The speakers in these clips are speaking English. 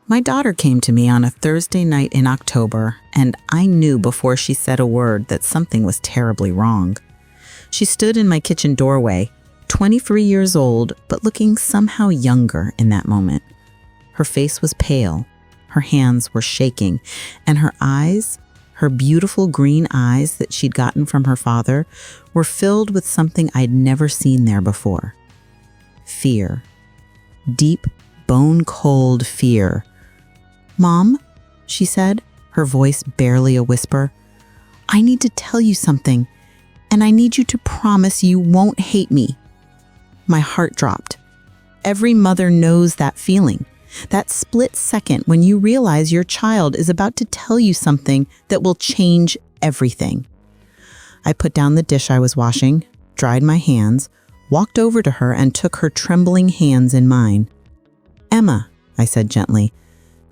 My daughter came to me on a Thursday night in October, and I knew before she said a word that something was terribly wrong. She stood in my kitchen doorway, 23 years old, but looking somehow younger in that moment. Her face was pale, her hands were shaking, and her eyes, her beautiful green eyes that she'd gotten from her father, were filled with something I'd never seen there before. Fear. Deep, bone-cold fear. "Mom," she said, her voice barely a whisper, "I need to tell you something, and I need you to promise you won't hate me." My heart dropped. Every mother knows that feeling, that split second when you realize your child is about to tell you something that will change everything. I put down the dish I was washing, dried my hands, walked over to her and took her trembling hands in mine. "Emma," I said gently,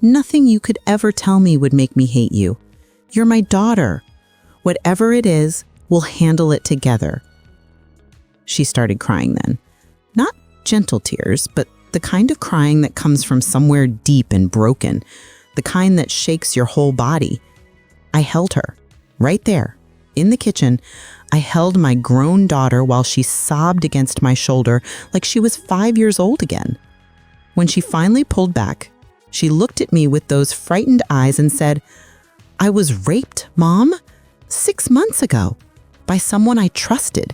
"nothing you could ever tell me would make me hate you. You're my daughter. Whatever it is, we'll handle it together." She started crying then. Not gentle tears, but the kind of crying that comes from somewhere deep and broken, the kind that shakes your whole body. I held her, right there, in the kitchen. I held my grown daughter while she sobbed against my shoulder like she was 5 years old again. When she finally pulled back, she looked at me with those frightened eyes and said, "I was raped, Mom, 6 months ago, by someone I trusted.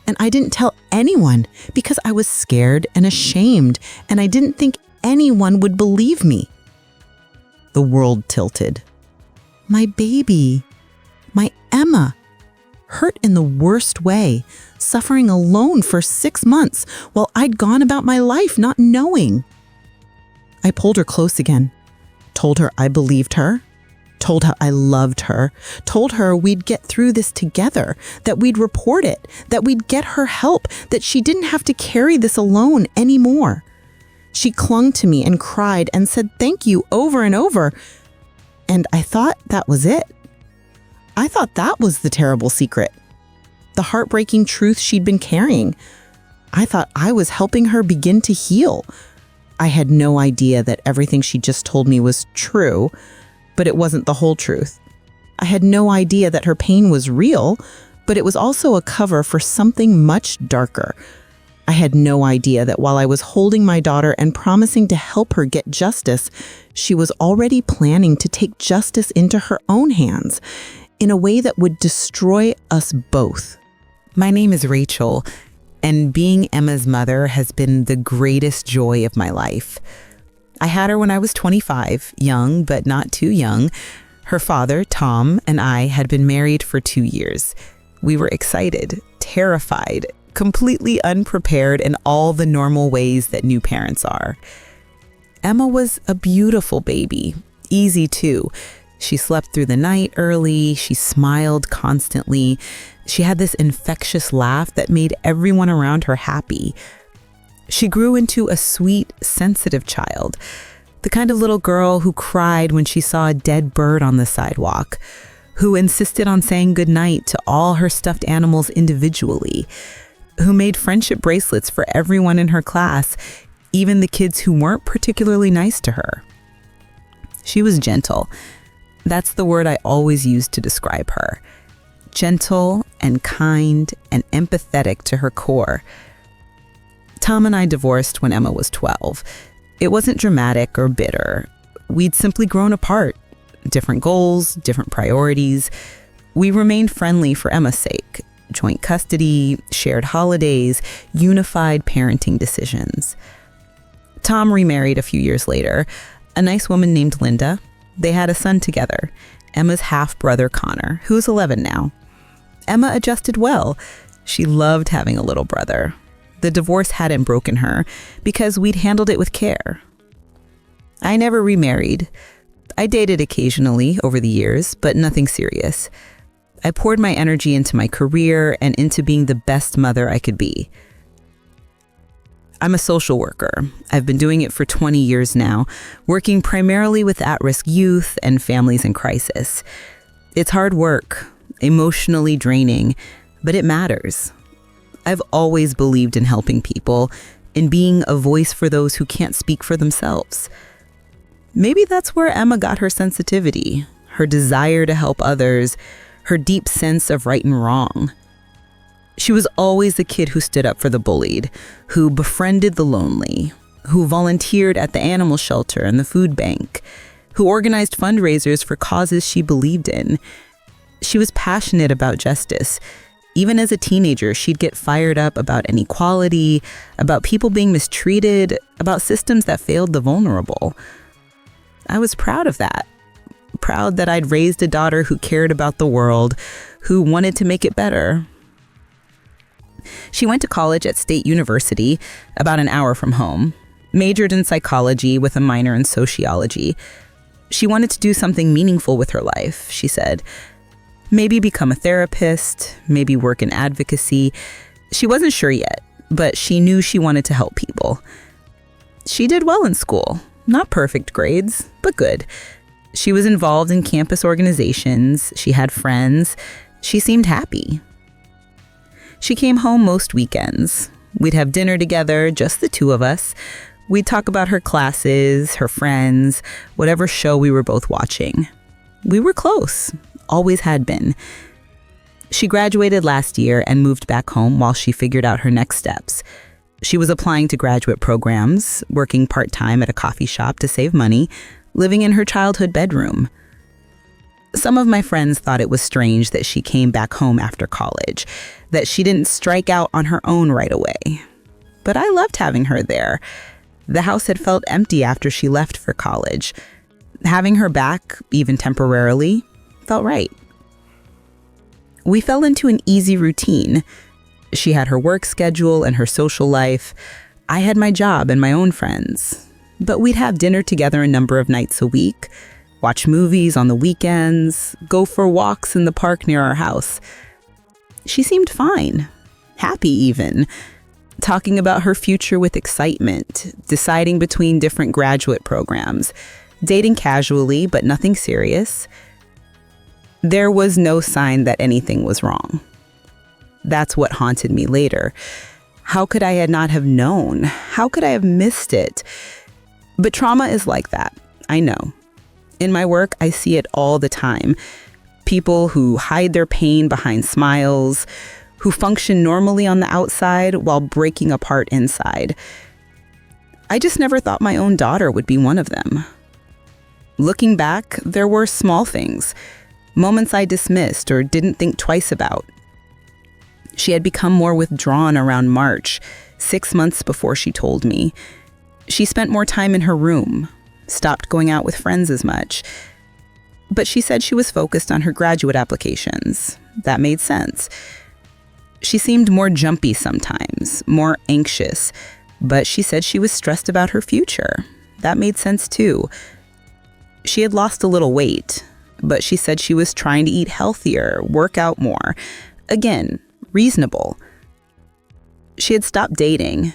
And I didn't tell anyone because I was scared and ashamed, and I didn't think anyone would believe me." The world tilted. My baby, my Emma, hurt in the worst way, suffering alone for 6 months while I'd gone about my life not knowing. I pulled her close again, told her I believed her, told her I loved her, told her we'd get through this together, that we'd report it, that we'd get her help, that she didn't have to carry this alone anymore. She clung to me and cried and said thank you over and over. And I thought that was it. I thought that was the terrible secret, the heartbreaking truth she'd been carrying. I thought I was helping her begin to heal. I had no idea that everything she just told me was true, but it wasn't the whole truth. I had no idea that her pain was real, but it was also a cover for something much darker. I had no idea that while I was holding my daughter and promising to help her get justice, she was already planning to take justice into her own hands in a way that would destroy us both. My name is Rachel, and being Emma's mother has been the greatest joy of my life. I had her when I was 25, young but not too young. Her father, Tom, and I had been married for 2 years. We were excited, terrified, completely unprepared in all the normal ways that new parents are. Emma was a beautiful baby, easy too. She slept through the night early, she smiled constantly. She had this infectious laugh that made everyone around her happy. She grew into a sweet, sensitive child, the kind of little girl who cried when she saw a dead bird on the sidewalk, who insisted on saying goodnight to all her stuffed animals individually, who made friendship bracelets for everyone in her class, even the kids who weren't particularly nice to her. She was gentle. That's the word I always used to describe her. Gentle and kind and empathetic to her core. Tom and I divorced when Emma was 12. It wasn't dramatic or bitter. We'd simply grown apart. Different goals, different priorities. We remained friendly for Emma's sake. Joint custody, shared holidays, unified parenting decisions. Tom remarried a few years later. A nice woman named Linda. They had a son together, Emma's half-brother Connor, who's 11 now. Emma adjusted well. She loved having a little brother. The divorce hadn't broken her because we'd handled it with care. I never remarried. I dated occasionally over the years, but nothing serious. I poured my energy into my career and into being the best mother I could be. I'm a social worker. I've been doing it for 20 years now, working primarily with at-risk youth and families in crisis. It's hard work, emotionally draining, but it matters. I've always believed in helping people, in being a voice for those who can't speak for themselves. Maybe that's where Emma got her sensitivity, her desire to help others, her deep sense of right and wrong. She was always the kid who stood up for the bullied, who befriended the lonely, who volunteered at the animal shelter and the food bank, who organized fundraisers for causes she believed in. She was passionate about justice. Even as a teenager, she'd get fired up about inequality, about people being mistreated, about systems that failed the vulnerable. I was proud of that. Proud that I'd raised a daughter who cared about the world, who wanted to make it better. She went to college at State University, about an hour from home, majored in psychology with a minor in sociology. She wanted to do something meaningful with her life, she said. Maybe become a therapist, maybe work in advocacy. She wasn't sure yet, but she knew she wanted to help people. She did well in school. Not perfect grades, but good. She was involved in campus organizations. She had friends. She seemed happy. She came home most weekends. We'd have dinner together, just the two of us. We'd talk about her classes, her friends, whatever show we were both watching. We were close, always had been. She graduated last year and moved back home while she figured out her next steps. She was applying to graduate programs, working part-time at a coffee shop to save money, living in her childhood bedroom. Some of my friends thought it was strange that she came back home after college, that she didn't strike out on her own right away. But I loved having her there. The house had felt empty after she left for college. Having her back, even temporarily, felt right. We fell into an easy routine. She had her work schedule and her social life. I had my job and my own friends. But we'd have dinner together a number of nights a week, watch movies on the weekends, go for walks in the park near our house. She seemed fine, happy even, talking about her future with excitement, deciding between different graduate programs, dating casually but nothing serious. There was no sign that anything was wrong. That's what haunted me later. How could I not have known? How could I have missed it? But trauma is like that, I know. In my work, I see it all the time. People who hide their pain behind smiles, who function normally on the outside while breaking apart inside. I just never thought my own daughter would be one of them. Looking back, there were small things, moments I dismissed or didn't think twice about. She had become more withdrawn around March, 6 months before she told me. She spent more time in her room, stopped going out with friends as much. But she said she was focused on her graduate applications. That made sense. She seemed more jumpy sometimes, more anxious, but she said she was stressed about her future. That made sense too. She had lost a little weight, but she said she was trying to eat healthier, work out more. Again, reasonable. She had stopped dating,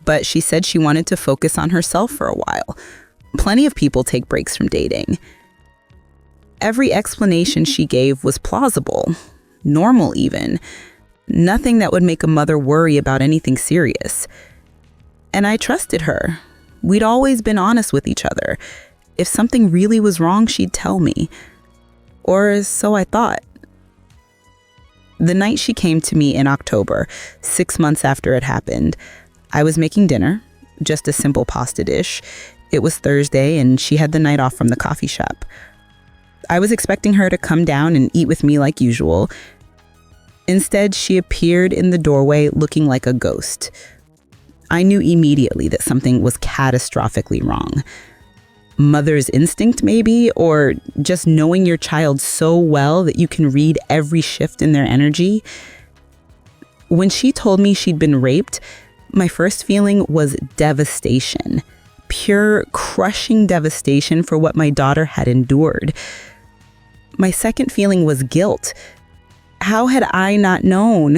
but she said she wanted to focus on herself for a while. Plenty of people take breaks from dating. Every explanation she gave was plausible, normal even. Nothing that would make a mother worry about anything serious. And I trusted her. We'd always been honest with each other. If something really was wrong, she'd tell me. Or so I thought. The night she came to me in October, 6 months after it happened, I was making dinner, just a simple pasta dish. It was Thursday and she had the night off from the coffee shop. I was expecting her to come down and eat with me like usual. Instead, she appeared in the doorway looking like a ghost. I knew immediately that something was catastrophically wrong. Mother's instinct, maybe, or just knowing your child so well that you can read every shift in their energy. When she told me she'd been raped, my first feeling was devastation. Pure, crushing devastation for what my daughter had endured. My second feeling was guilt. How had I not known?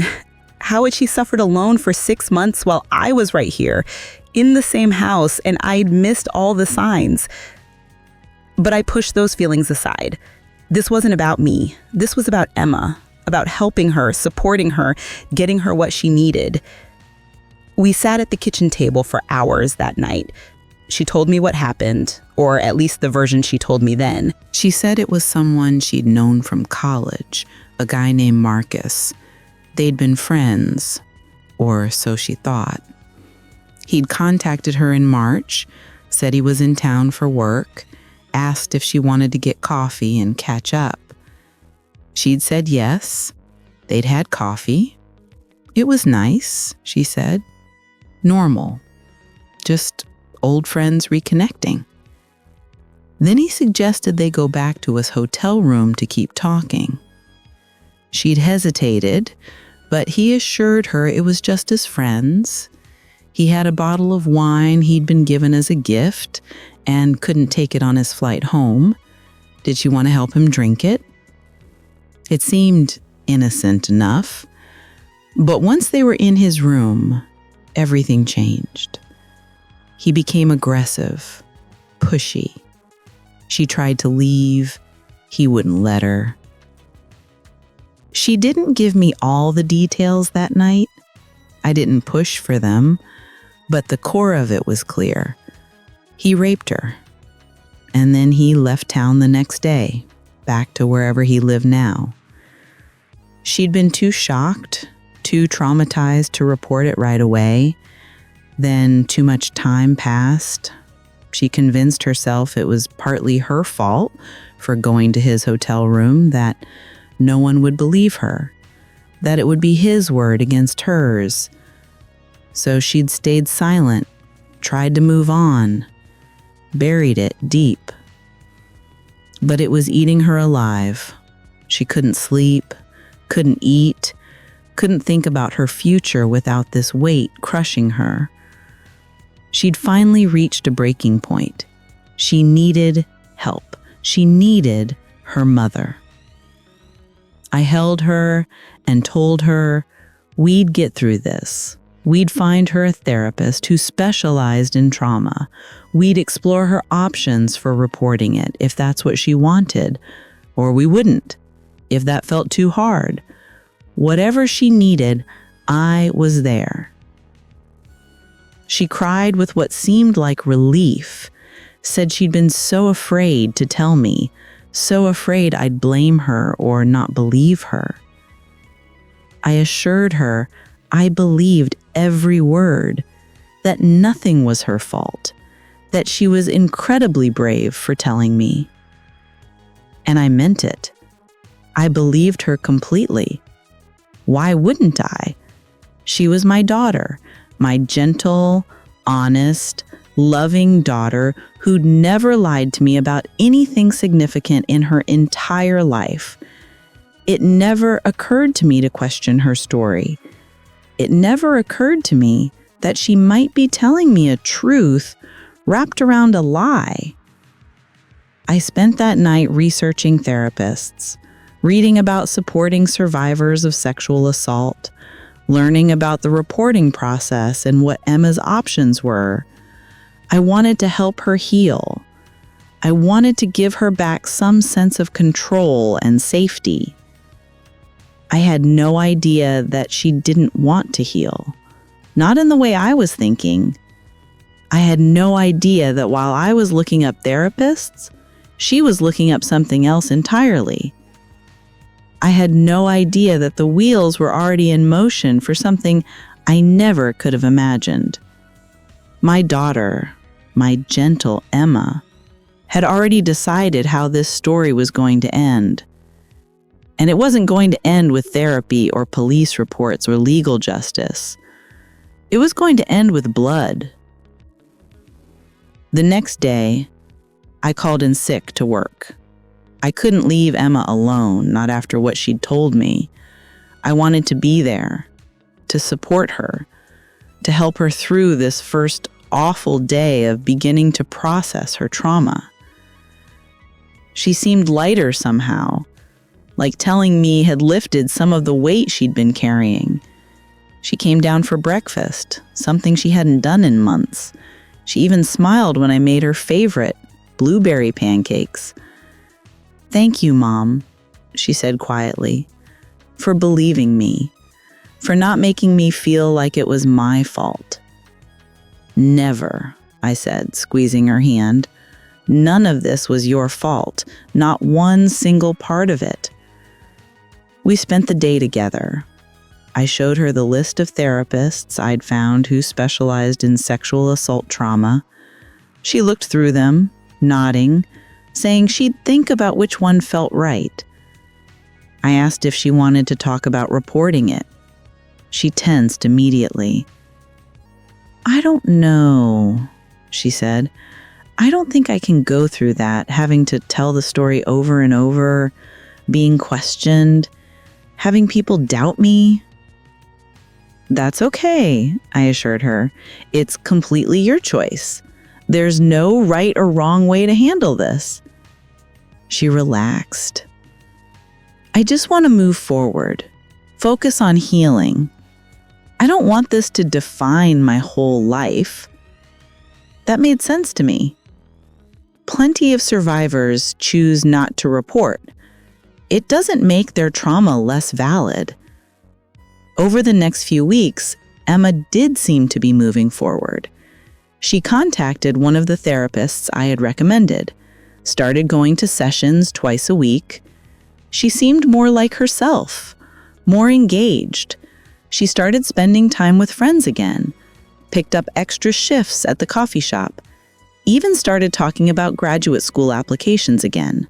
How had she suffered alone for 6 months while I was right here, in the same house, and I'd missed all the signs? But I pushed those feelings aside. This wasn't about me. This was about Emma, about helping her, supporting her, getting her what she needed. We sat at the kitchen table for hours that night. She told me what happened, or at least the version she told me then. She said it was someone she'd known from college, a guy named Marcus. They'd been friends, or so she thought. He'd contacted her in March, said he was in town for work, asked if she wanted to get coffee and catch up. She'd said yes. They'd had coffee. It was nice, she said. Normal. Just old friends reconnecting. Then he suggested they go back to his hotel room to keep talking. She'd hesitated, but he assured her it was just as friends. He had a bottle of wine he'd been given as a gift and couldn't take it on his flight home. Did she want to help him drink it? It seemed innocent enough. But once they were in his room, everything changed. He became aggressive, pushy. She tried to leave. He wouldn't let her. She didn't give me all the details that night. I didn't push for them, but the core of it was clear. He raped her, and then he left town the next day, back to wherever he lived now. She'd been too shocked, too traumatized to report it right away. Then too much time passed. She convinced herself it was partly her fault for going to his hotel room, that no one would believe her, that it would be his word against hers. So she'd stayed silent, tried to move on, buried it deep. But it was eating her alive. She couldn't sleep, couldn't eat, couldn't think about her future without this weight crushing her. She'd finally reached a breaking point. She needed help. She needed her mother. I held her and told her we'd get through this. We'd find her a therapist who specialized in trauma. We'd explore her options for reporting it if that's what she wanted, or we wouldn't, if that felt too hard. Whatever she needed, I was there. She cried with what seemed like relief, said she'd been so afraid to tell me, so afraid I'd blame her or not believe her. I assured her I believed every word, that nothing was her fault, that she was incredibly brave for telling me. And I meant it. I believed her completely. Why wouldn't I? She was my daughter, my gentle, honest, loving daughter who'd never lied to me about anything significant in her entire life. It never occurred to me to question her story. It never occurred to me that she might be telling me a truth wrapped around a lie. I spent that night researching therapists, reading about supporting survivors of sexual assault, learning about the reporting process and what Emma's options were. I wanted to help her heal. I wanted to give her back some sense of control and safety. I had no idea that she didn't want to heal, not in the way I was thinking. I had no idea that while I was looking up therapists, she was looking up something else entirely. I had no idea that the wheels were already in motion for something I never could have imagined. My daughter, my gentle Emma, had already decided how this story was going to end. And it wasn't going to end with therapy or police reports or legal justice. It was going to end with blood. The next day, I called in sick to work. I couldn't leave Emma alone, not after what she'd told me. I wanted to be there, to support her, to help her through this first awful day of beginning to process her trauma. She seemed lighter somehow, like telling me had lifted some of the weight she'd been carrying. She came down for breakfast, something she hadn't done in months. She even smiled when I made her favorite, blueberry pancakes. "Thank you, Mom," she said quietly, "for believing me, for not making me feel like it was my fault. Never I said, squeezing her hand. None of this was your fault, not one single part of it. We spent the day together. I showed her the list of therapists I'd found who specialized in sexual assault trauma. She looked through them, nodding, saying she'd think about which one felt right. I asked if she wanted to talk about reporting it. She tensed immediately. I don't know, she said. I don't think I can go through that, having to tell the story over and over, being questioned, having people doubt me. That's okay, I assured her. It's completely your choice. There's no right or wrong way to handle this. She relaxed. I just want to move forward, focus on healing. I don't want this to define my whole life. That made sense to me. Plenty of survivors choose not to report. It doesn't make their trauma less valid. Over the next few weeks, Emma did seem to be moving forward. She contacted one of the therapists I had recommended, started going to sessions twice a week. She seemed more like herself, more engaged. She started spending time with friends again, picked up extra shifts at the coffee shop, even started talking about graduate school applications again.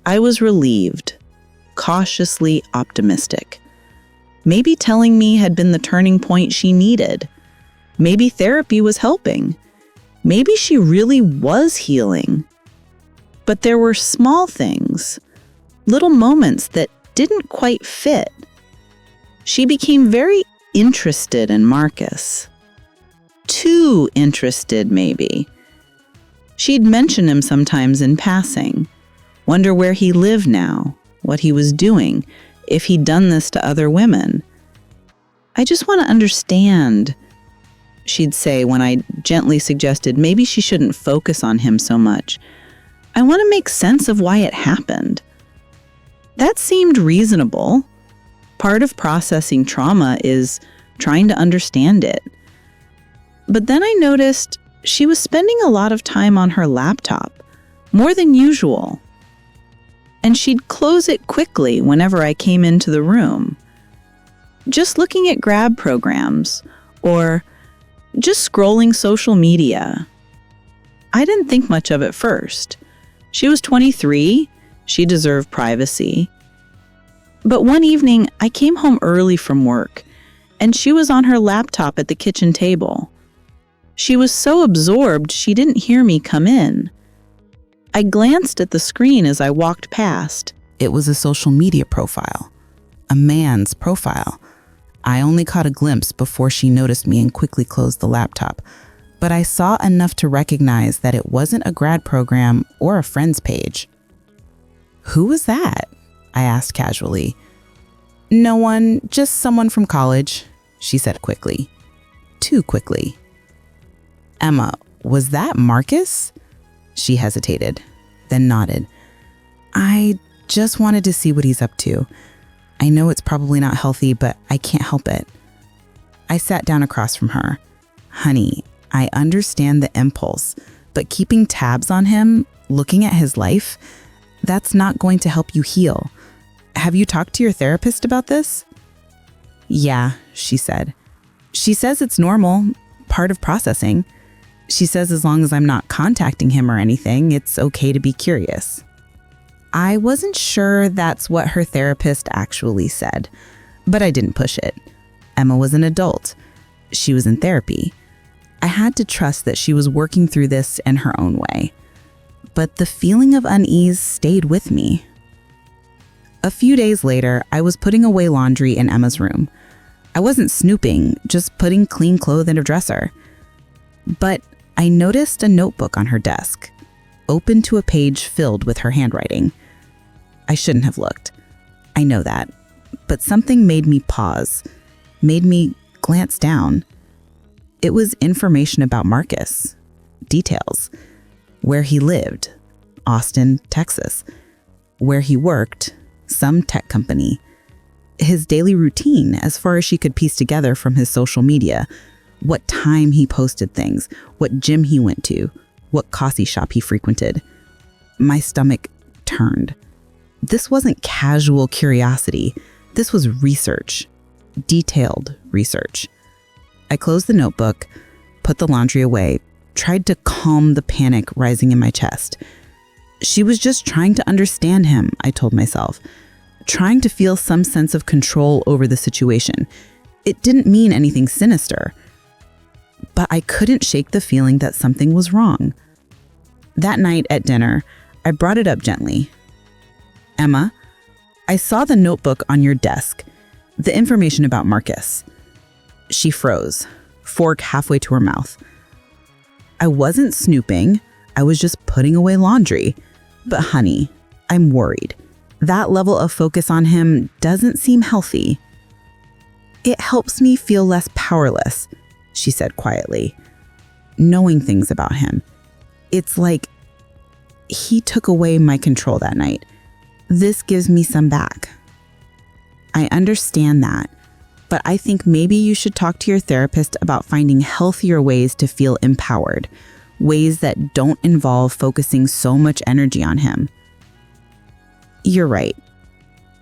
I was relieved, cautiously optimistic. Maybe telling me had been the turning point she needed. Maybe therapy was helping. Maybe she really was healing. But there were small things, little moments that didn't quite fit. She became very interested in Marcus. Too interested, maybe. She'd mention him sometimes in passing, wonder where he lived now, what he was doing, if he'd done this to other women. I just want to understand, she'd say when I gently suggested maybe she shouldn't focus on him so much. I want to make sense of why it happened. That seemed reasonable. Part of processing trauma is trying to understand it. But then I noticed she was spending a lot of time on her laptop, more than usual. And she'd close it quickly whenever I came into the room. Just looking at grab programs, or just scrolling social media. I didn't think much of it first. She was 23, she deserved privacy. But one evening, I came home early from work, and she was on her laptop at the kitchen table. She was so absorbed she didn't hear me come in. I glanced at the screen as I walked past. It was a social media profile, a man's profile. I only caught a glimpse before she noticed me and quickly closed the laptop, but I saw enough to recognize that it wasn't a grad program or a friend's page. Who was that? I asked casually. No one, just someone from college, she said quickly. Too quickly. Emma, was that Marcus? She hesitated, then nodded. I just wanted to see what he's up to. I know it's probably not healthy, but I can't help it. I sat down across from her. Honey, I understand the impulse, but keeping tabs on him, looking at his life, that's not going to help you heal. Have you talked to your therapist about this? Yeah, she said. She says it's normal, part of processing. She says as long as I'm not contacting him or anything, it's okay to be curious. I wasn't sure that's what her therapist actually said, but I didn't push it. Emma was an adult. She was in therapy. I had to trust that she was working through this in her own way. But the feeling of unease stayed with me. A few days later, I was putting away laundry in Emma's room. I wasn't snooping, just putting clean clothes in a dresser. But I noticed a notebook on her desk, open to a page filled with her handwriting. I shouldn't have looked. I know that. But something made me pause, made me glance down. It was information about Marcus. Details. Where he lived, Austin, Texas. Where he worked, some tech company. His daily routine, as far as she could piece together from his social media, what time he posted things, what gym he went to, what coffee shop he frequented. My stomach turned. This wasn't casual curiosity. This was research, detailed research. I closed the notebook, put the laundry away, tried to calm the panic rising in my chest. She was just trying to understand him, I told myself, trying to feel some sense of control over the situation. It didn't mean anything sinister, but I couldn't shake the feeling that something was wrong. That night at dinner, I brought it up gently. Emma, I saw the notebook on your desk, the information about Marcus. She froze, fork halfway to her mouth. I wasn't snooping. I was just putting away laundry. But honey, I'm worried. That level of focus on him doesn't seem healthy. It helps me feel less powerless, she said quietly, knowing things about him. It's like he took away my control that night. This gives me some back. I understand that, but I think maybe you should talk to your therapist about finding healthier ways to feel empowered, ways that don't involve focusing so much energy on him. You're right,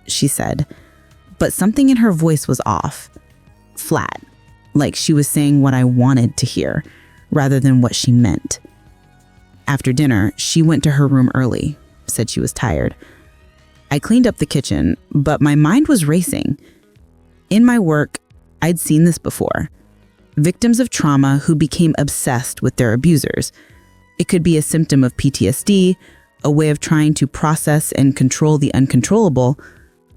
she said, but something in her voice was off, flat, like she was saying what I wanted to hear rather than what she meant. After dinner, she went to her room early, said she was tired. I cleaned up the kitchen, but my mind was racing. In my work, I'd seen this before. Victims of trauma who became obsessed with their abusers. It could be a symptom of PTSD, a way of trying to process and control the uncontrollable,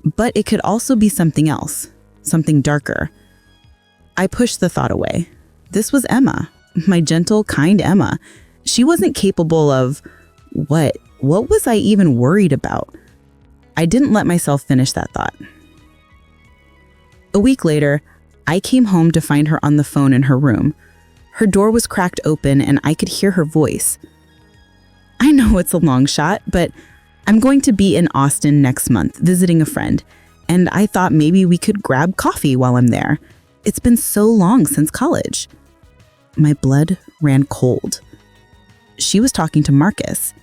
but it could also be something else, something darker. I pushed the thought away. This was Emma, my gentle, kind Emma. She wasn't capable of what was I even worried about? I didn't let myself finish that thought. A week later, I came home to find her on the phone in her room. Her door was cracked open and I could hear her voice. I know it's a long shot, but I'm going to be in Austin next month visiting a friend, and I thought maybe we could grab coffee while I'm there. It's been so long since college. My blood ran cold. She was talking to Marcus,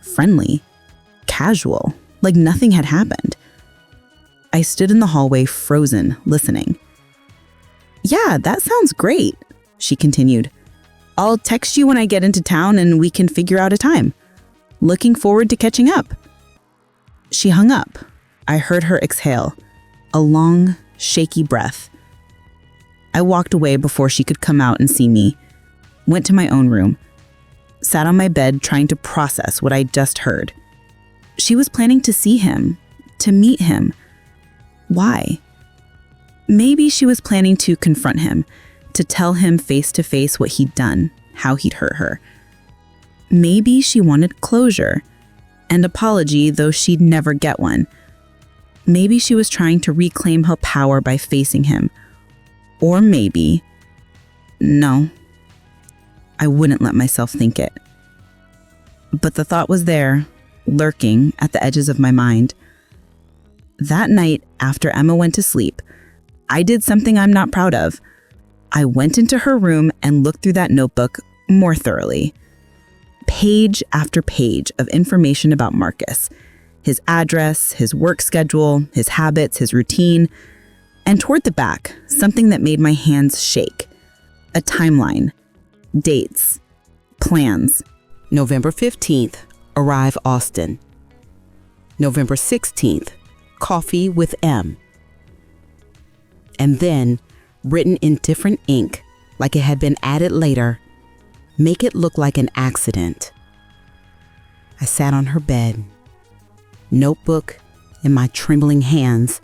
friendly, casual, like nothing had happened. I stood in the hallway, frozen, listening. Yeah, that sounds great, she continued. I'll text you when I get into town and we can figure out a time. Looking forward to catching up. She hung up. I heard her exhale, a long, shaky breath. I walked away before she could come out and see me, went to my own room, sat on my bed trying to process what I'd just heard. She was planning to see him, to meet him. Why? Maybe she was planning to confront him, to tell him face to face what he'd done, how he'd hurt her. Maybe she wanted closure, an apology, though she'd never get one. Maybe she was trying to reclaim her power by facing him. Or maybe... No, I wouldn't let myself think it. But the thought was there, lurking at the edges of my mind. That night, after Emma went to sleep, I did something I'm not proud of. I went into her room and looked through that notebook more thoroughly. Page after page of information about Marcus, his address, his work schedule, his habits, his routine, and toward the back, something that made my hands shake. A timeline, dates, plans. November 15th, arrive Austin. November 16th, coffee with M. And then, written in different ink, like it had been added later, make it look like an accident. I sat on her bed, notebook in my trembling hands,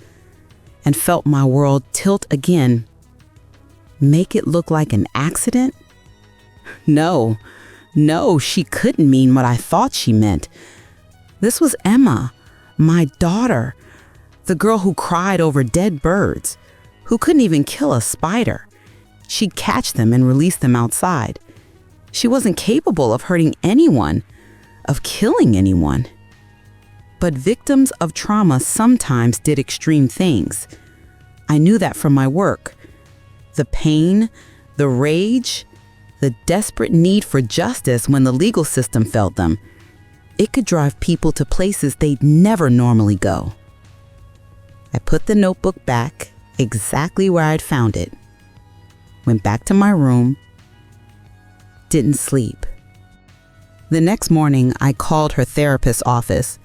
and felt my world tilt again. Make it look like an accident? No, she couldn't mean what I thought she meant. This was Emma, my daughter, the girl who cried over dead birds, who couldn't even kill a spider. She'd catch them and release them outside. She wasn't capable of hurting anyone, of killing anyone. But victims of trauma sometimes did extreme things. I knew that from my work. The pain, The rage, the desperate need for justice when the legal system failed them. It could drive people to places they'd never normally go. I put the notebook back exactly where I'd found it. Went back to my room. Didn't sleep. The next morning, I called her therapist's office.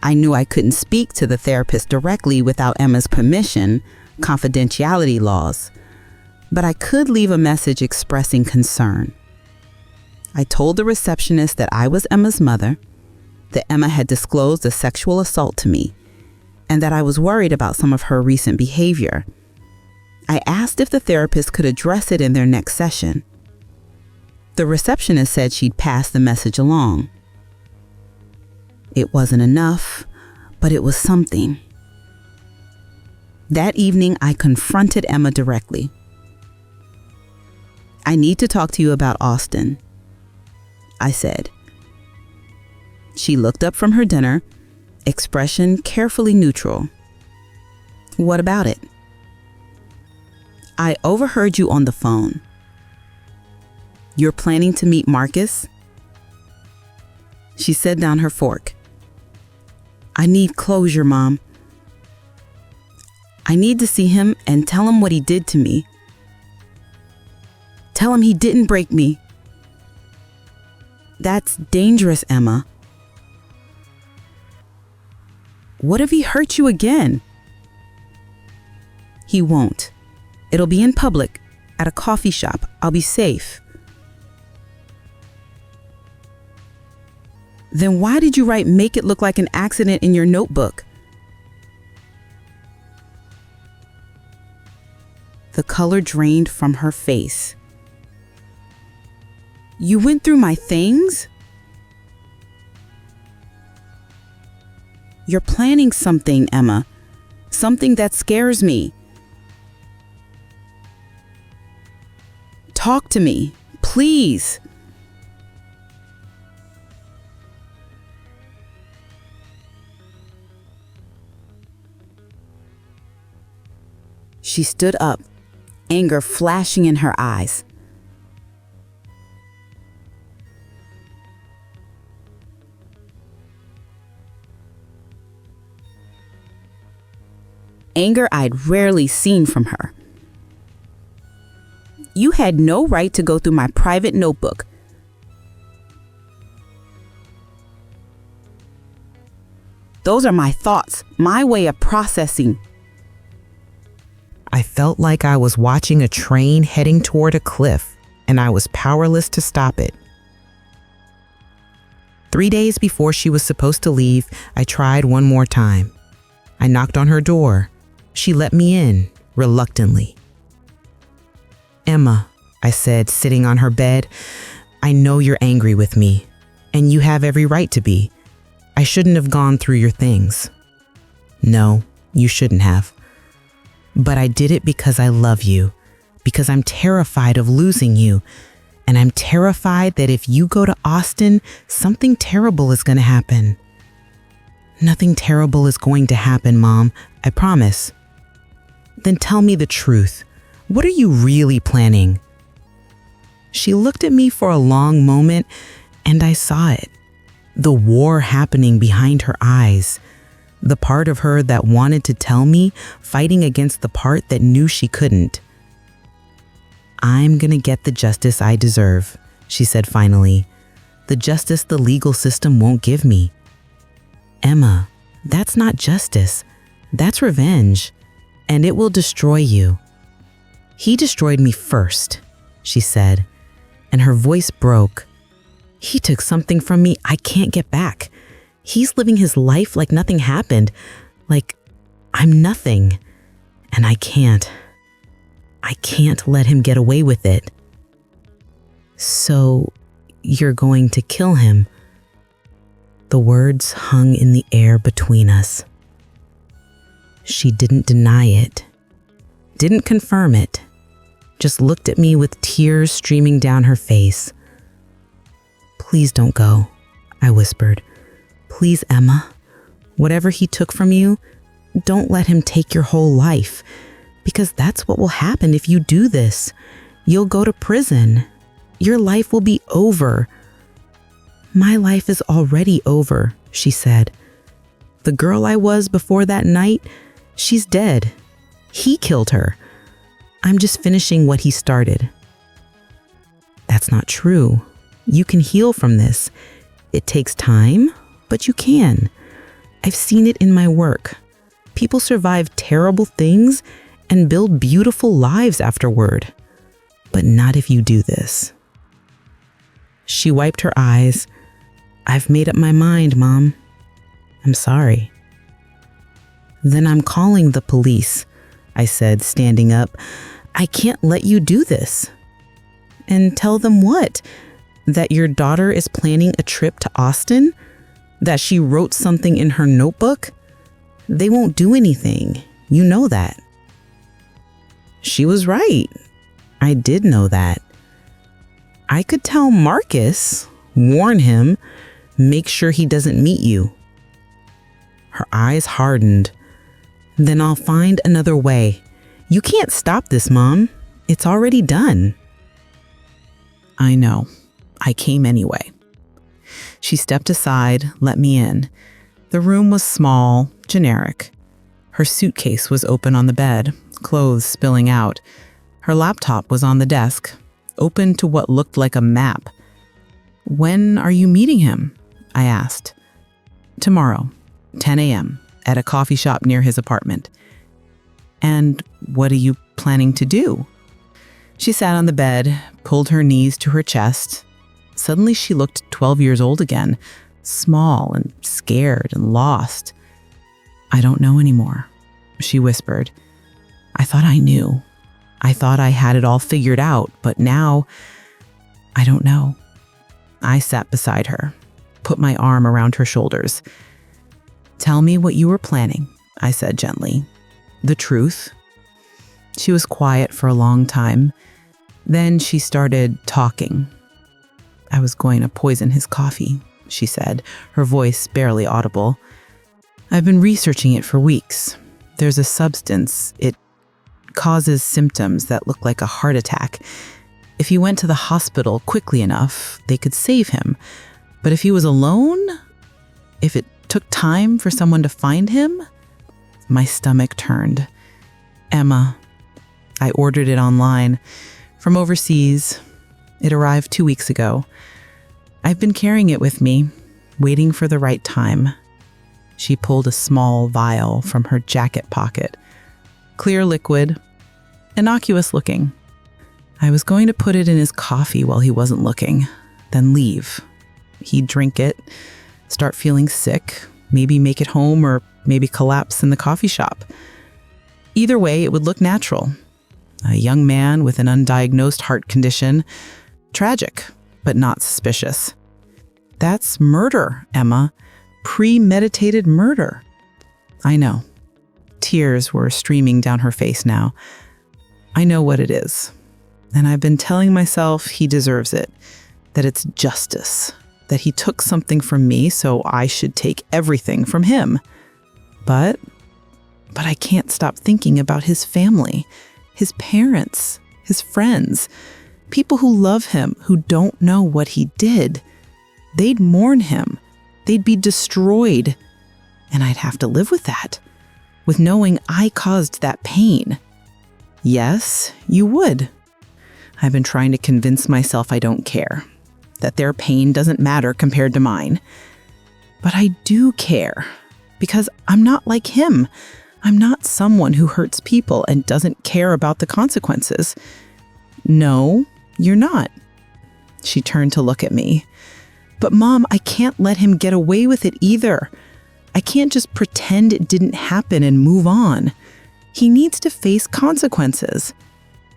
I knew I couldn't speak to the therapist directly without Emma's permission, confidentiality laws, but I could leave a message expressing concern. I told the receptionist that I was Emma's mother, that Emma had disclosed a sexual assault to me, and that I was worried about some of her recent behavior. I asked if the therapist could address it in their next session. The receptionist said she'd pass the message along. It wasn't enough, but it was something. That evening, I confronted Emma directly. "I need to talk to you about Austin," I said. She looked up from her dinner, expression carefully neutral. "What about it?" "I overheard you on the phone. You're planning to meet Marcus?" She set down her fork. "I need closure, Mom. I need to see him and tell him what he did to me. Tell him he didn't break me." "That's dangerous, Emma." "What if he hurt you again?" "He won't. It'll be in public, at a coffee shop. I'll be safe." "Then why did you write 'make it look like an accident' in your notebook?" The color drained from her face. "You went through my things?" "You're planning something, Emma. Something that scares me. Talk to me, please." She stood up, anger flashing in her eyes. Anger I'd rarely seen from her. "You had no right to go through my private notebook. Those are my thoughts, my way of processing." I felt like I was watching a train heading toward a cliff, and I was powerless to stop it. 3 days before she was supposed to leave, I tried one more time. I knocked on her door. She let me in, reluctantly. "Emma," I said, sitting on her bed, "I know you're angry with me, and you have every right to be. I shouldn't have gone through your things." "No, you shouldn't have. But I did it because I love you, because I'm terrified of losing you, and I'm terrified that if you go to Austin, something terrible is going to happen." "Nothing terrible is going to happen, Mom, I promise." "Then tell me the truth. What are you really planning?" She looked at me for a long moment, and I saw it. The war happening behind her eyes. The part of her that wanted to tell me, fighting against the part that knew she couldn't. "I'm gonna get the justice I deserve," she said finally. "The justice the legal system won't give me." "Emma, that's not justice. That's revenge, and it will destroy you." "He destroyed me first," she said, and her voice broke. "He took something from me I can't get back. He's living his life like nothing happened, like I'm nothing, and I can't let him get away with it." "So you're going to kill him?" The words hung in the air between us. She didn't deny it, didn't confirm it, just looked at me with tears streaming down her face. "Please don't go," I whispered. "Please, Emma, whatever he took from you, don't let him take your whole life, because that's what will happen if you do this. You'll go to prison. Your life will be over." "My life is already over," she said. "The girl I was before that night, she's dead. He killed her. I'm just finishing what he started." "That's not true. You can heal from this. It takes time, but you can. I've seen it in my work. People survive terrible things and build beautiful lives afterward. But not if you do this." She wiped her eyes. "I've made up my mind, Mom. I'm sorry." "Then I'm calling the police," I said, standing up. "I can't let you do this." "And tell them what? That your daughter is planning a trip to Austin? That she wrote something in her notebook? They won't do anything. You know that." She was right. I did know that. I could tell Marcus, warn him, make sure he doesn't meet you. Her eyes hardened. "Then I'll find another way. You can't stop this, Mom. It's already done." I know. I came anyway. She stepped aside, let me in. The room was small, generic. Her suitcase was open on the bed, clothes spilling out. Her laptop was on the desk, open to what looked like a map. "When are you meeting him?" I asked. "Tomorrow, 10 a.m., at a coffee shop near his apartment." "And what are you planning to do?" She sat on the bed, pulled her knees to her chest. Suddenly she looked 12 years old again, small and scared and lost. "I don't know anymore," she whispered. "I thought I knew. I thought I had it all figured out, but now I don't know." I sat beside her, put my arm around her shoulders. "Tell me what you were planning," I said gently. "The truth." She was quiet for a long time. Then she started talking. "I was going to poison his coffee," she said, her voice barely audible. "I've been researching it for weeks. There's a substance. It causes symptoms that look like a heart attack. If he went to the hospital quickly enough, they could save him. But if he was alone, if it took time for someone to find him..." My stomach turned. "Emma." I ordered it online from overseas. It arrived 2 weeks ago. I've been carrying it with me, waiting for the right time. She pulled a small vial from her jacket pocket. Clear liquid, innocuous looking. I was going to put it in his coffee while he wasn't looking, then leave. He'd drink it, start feeling sick, maybe make it home or maybe collapse in the coffee shop. Either way, it would look natural. A young man with an undiagnosed heart condition. Tragic, but not suspicious. That's murder, Emma. Premeditated murder. I know. Tears were streaming down her face now. I know what it is. And I've been telling myself he deserves it, that it's justice, that he took something from me, so I should take everything from him. But I can't stop thinking about his family, his parents, his friends, people who love him, who don't know what he did. They'd mourn him. They'd be destroyed. And I'd have to live with that, with knowing I caused that pain. Yes, you would. I've been trying to convince myself I don't care, that their pain doesn't matter compared to mine. But I do care, because I'm not like him. I'm not someone who hurts people and doesn't care about the consequences. No, you're not. She turned to look at me. But Mom, I can't let him get away with it either. I can't just pretend it didn't happen and move on. He needs to face consequences.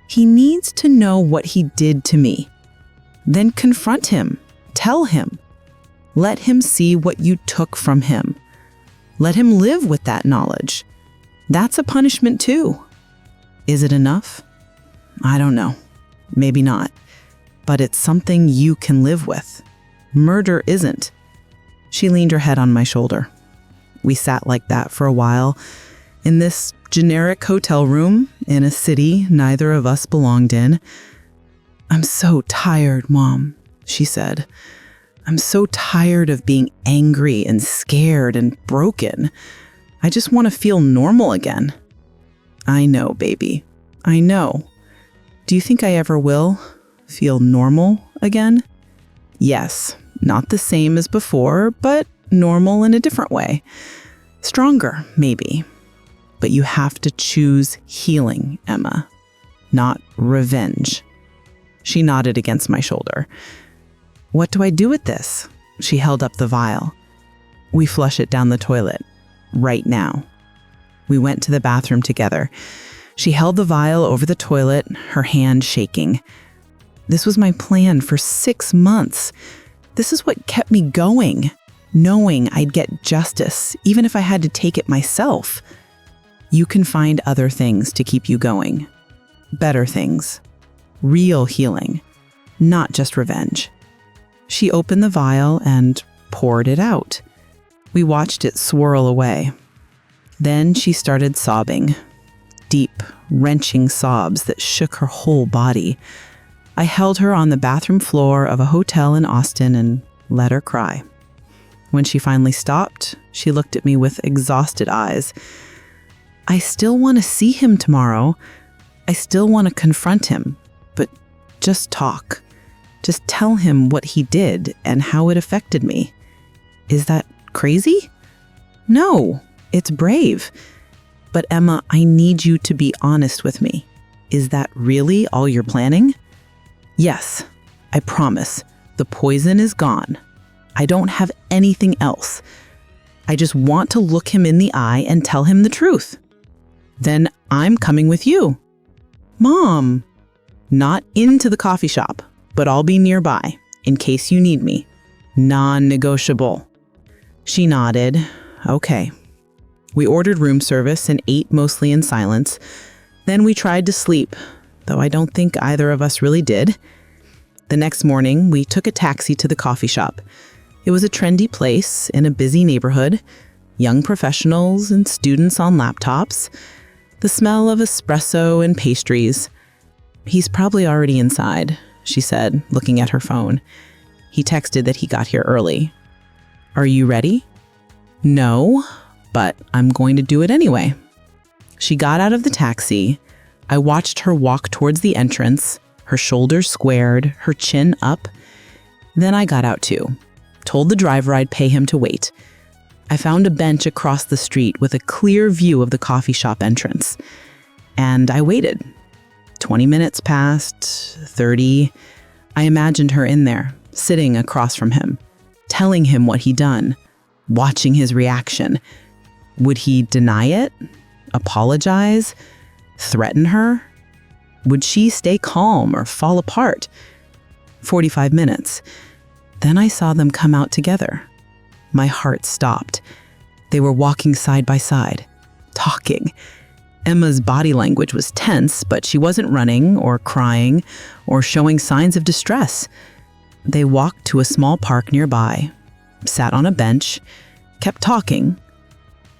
He needs to know what he did to me. Then confront him. Tell him. Let him see what you took from him. Let him live with that knowledge. That's a punishment too. Is it enough? I don't know. Maybe not. But it's something you can live with. Murder isn't. She leaned her head on my shoulder. We sat like that for a while, in this generic hotel room in a city neither of us belonged in. "I'm so tired, Mom," she said. "I'm so tired of being angry and scared and broken. I just want to feel normal again." "I know, baby. I know. Do you think I ever will feel normal again?" "Yes, not the same as before, but normal in a different way. Stronger, maybe. But you have to choose healing, Emma, not revenge." She nodded against my shoulder. "What do I do with this?" She held up the vial. "We flush it down the toilet. Right now." We went to the bathroom together. She held the vial over the toilet, her hand shaking. This was my plan for 6 months. This is what kept me going, knowing I'd get justice, even if I had to take it myself. You can find other things to keep you going. Better things. Real healing, not just revenge. She opened the vial and poured it out. We watched it swirl away. Then she started sobbing. Deep, wrenching sobs that shook her whole body. I held her on the bathroom floor of a hotel in Austin and let her cry. When she finally stopped, she looked at me with exhausted eyes. "I still want to see him tomorrow. I still want to confront him, but just talk. Just tell him what he did and how it affected me." "Is that crazy?" "No, it's brave. But Emma, I need you to be honest with me. Is that really all you're planning?" "Yes, I promise. The poison is gone. I don't have anything else. I just want to look him in the eye and tell him the truth." "Then I'm coming with you." "Mom." "Not into the coffee shop, but I'll be nearby in case you need me. Non-negotiable." She nodded. "Okay." We ordered room service and ate mostly in silence. Then we tried to sleep, though I don't think either of us really did. The next morning, we took a taxi to the coffee shop. It was a trendy place in a busy neighborhood, young professionals and students on laptops, the smell of espresso and pastries. "He's probably already inside," she said, looking at her phone. "He texted that he got here early." "Are you ready?" "No, but I'm going to do it anyway." She got out of the taxi. I watched her walk towards the entrance, her shoulders squared, her chin up. Then I got out too, told the driver I'd pay him to wait. I found a bench across the street with a clear view of the coffee shop entrance. And I waited. 20 minutes passed, 30. I imagined her in there, sitting across from him, telling him what he'd done, watching his reaction. Would he deny it? Apologize? Threaten her? Would she stay calm or fall apart? 45 minutes. Then I saw them come out together. My heart stopped. They were walking side by side, talking. Emma's body language was tense, but she wasn't running or crying or showing signs of distress. They walked to a small park nearby, sat on a bench, kept talking.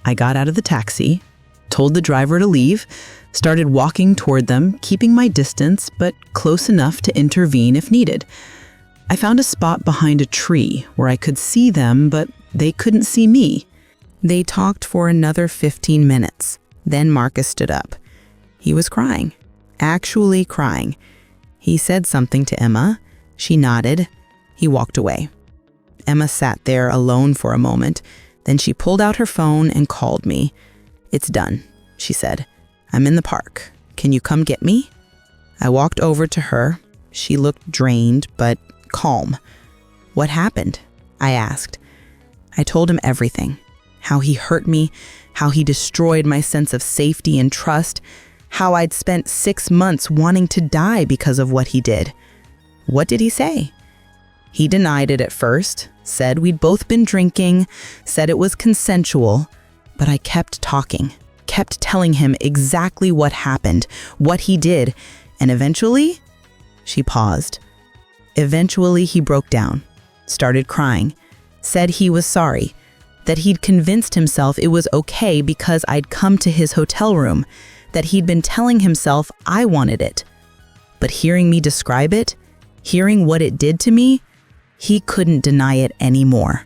I got out of the taxi, told the driver to leave, started walking toward them, keeping my distance, but close enough to intervene if needed. I found a spot behind a tree where I could see them, but they couldn't see me. They talked for another 15 minutes. Then Marcus stood up. He was crying, actually crying. He said something to Emma. She nodded. He walked away. Emma sat there alone for a moment. Then she pulled out her phone and called me. "It's done," she said. "I'm in the park. Can you come get me?" I walked over to her. She looked drained, but calm. "What happened?" I asked. I told him everything. How he hurt me, how he destroyed my sense of safety and trust, how I'd spent 6 months wanting to die because of what he did. What did he say? He denied it at first, said we'd both been drinking, said it was consensual, but I kept talking, kept telling him exactly what happened, what he did, and eventually, she paused. Eventually he broke down, started crying, said he was sorry, that he'd convinced himself it was okay because I'd come to his hotel room, that he'd been telling himself I wanted it. But hearing me describe it, hearing what it did to me, he couldn't deny it anymore.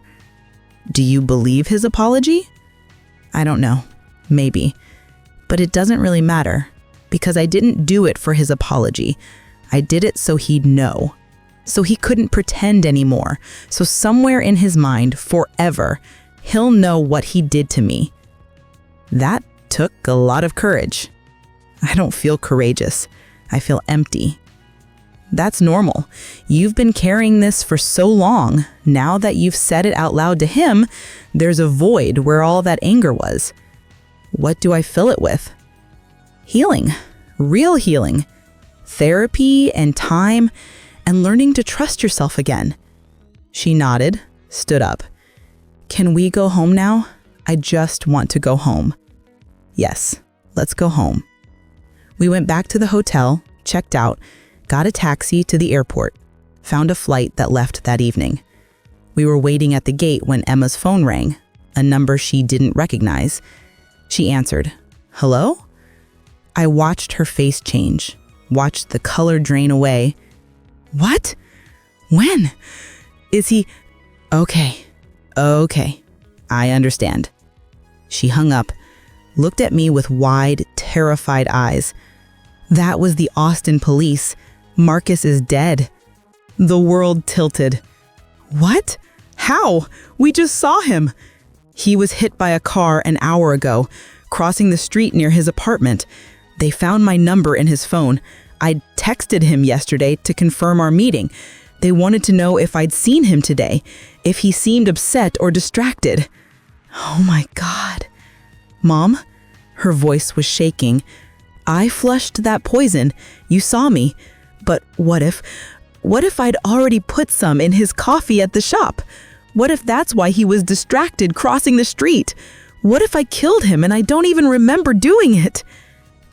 Do you believe his apology? I don't know. Maybe. But it doesn't really matter, because I didn't do it for his apology. I did it so he'd know. So he couldn't pretend anymore. So somewhere in his mind, forever, he'll know what he did to me. That took a lot of courage. I don't feel courageous. I feel empty. That's normal. You've been carrying this for so long. Now that you've said it out loud to him, there's a void where all that anger was. What do I fill it with? Healing. Real healing. Therapy and time and learning to trust yourself again. She nodded, stood up. Can we go home now? I just want to go home. Yes, let's go home. We went back to the hotel, checked out, got a taxi to the airport, found a flight that left that evening. We were waiting at the gate when Emma's phone rang, a number she didn't recognize. She answered, "Hello?" I watched her face change, watched the color drain away. What? When? Is he? Okay, I understand. She hung up, looked at me with wide, terrified eyes. That was the Austin police. Marcus is dead. The world tilted. What? How? We just saw him. He was hit by a car an hour ago, crossing the street near his apartment. They found my number in his phone. I'd texted him yesterday to confirm our meeting. They wanted to know if I'd seen him today, if he seemed upset or distracted. Oh my God. Mom? Her voice was shaking. I flushed that poison. You saw me. But what if I'd already put some in his coffee at the shop? What if that's why he was distracted crossing the street? What if I killed him and I don't even remember doing it?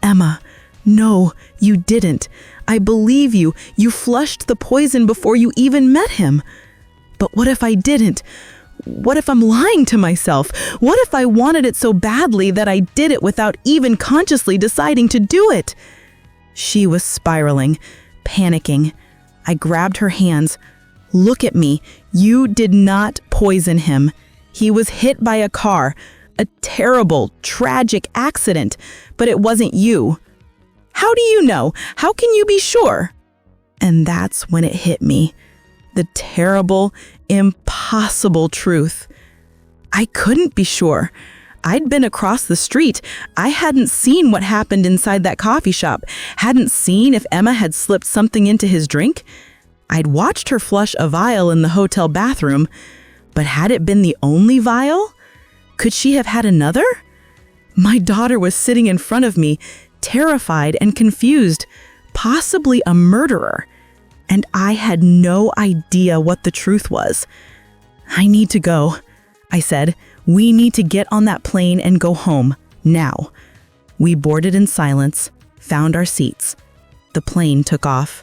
Emma, no, you didn't. I believe you. You flushed the poison before you even met him. But what if I didn't? What if I'm lying to myself? What if I wanted it so badly that I did it without even consciously deciding to do it? She was spiraling, panicking. I grabbed her hands. Look at me. You did not poison him. He was hit by a car. A terrible, tragic accident. But it wasn't you. How do you know? How can you be sure? And that's when it hit me. The terrible, impossible truth. I couldn't be sure. I'd been across the street. I hadn't seen what happened inside that coffee shop, hadn't seen if Emma had slipped something into his drink. I'd watched her flush a vial in the hotel bathroom, but had it been the only vial? Could she have had another? My daughter was sitting in front of me, terrified and confused, possibly a murderer. And I had no idea what the truth was. I need to go, I said. We need to get on that plane and go home, now. We boarded in silence, found our seats. The plane took off.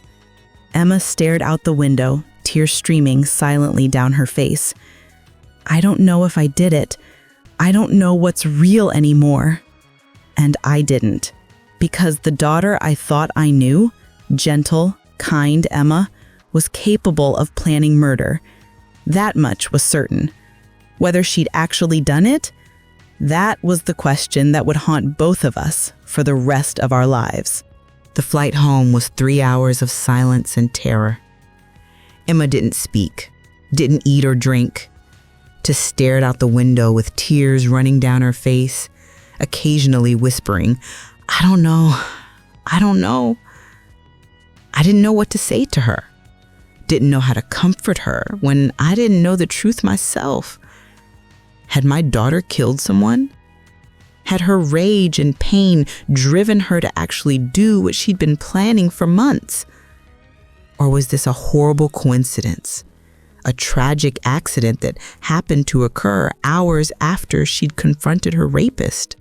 Emma stared out the window, tears streaming silently down her face. I don't know if I did it. I don't know what's real anymore. And I didn't. Because the daughter I thought I knew, gentle, kind Emma, was capable of planning murder. That much was certain. Whether she'd actually done it, that was the question that would haunt both of us for the rest of our lives. The flight home was 3 hours of silence and terror. Emma didn't speak, didn't eat or drink, just stared out the window with tears running down her face, occasionally whispering, I don't know. I didn't know what to say to her. Didn't know how to comfort her when I didn't know the truth myself. Had my daughter killed someone? Had her rage and pain driven her to actually do what she'd been planning for months? Or was this a horrible coincidence? A tragic accident that happened to occur hours after she'd confronted her rapist?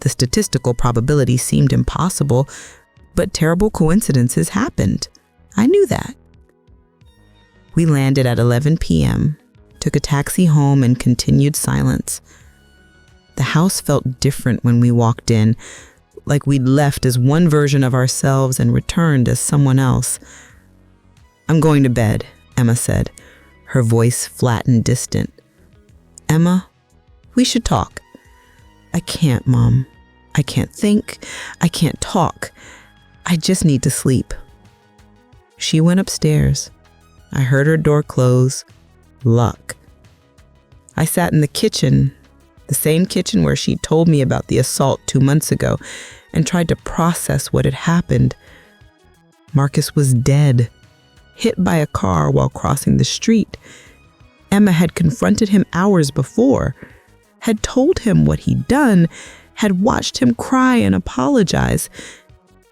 The statistical probability seemed impossible, but terrible coincidences happened. I knew that. We landed at 11 p.m., took a taxi home and continued silence. The house felt different when we walked in, like we'd left as one version of ourselves and returned as someone else. "I'm going to bed," Emma said, her voice flat and distant. "Emma, we should talk." "I can't, Mom. I can't think. I can't talk. I just need to sleep." She went upstairs. I heard her door close. Luck. I sat in the kitchen, the same kitchen where she'd told me about the assault 2 months ago, and tried to process what had happened. Marcus was dead, hit by a car while crossing the street. Emma had confronted him hours before, had told him what he'd done, had watched him cry and apologize,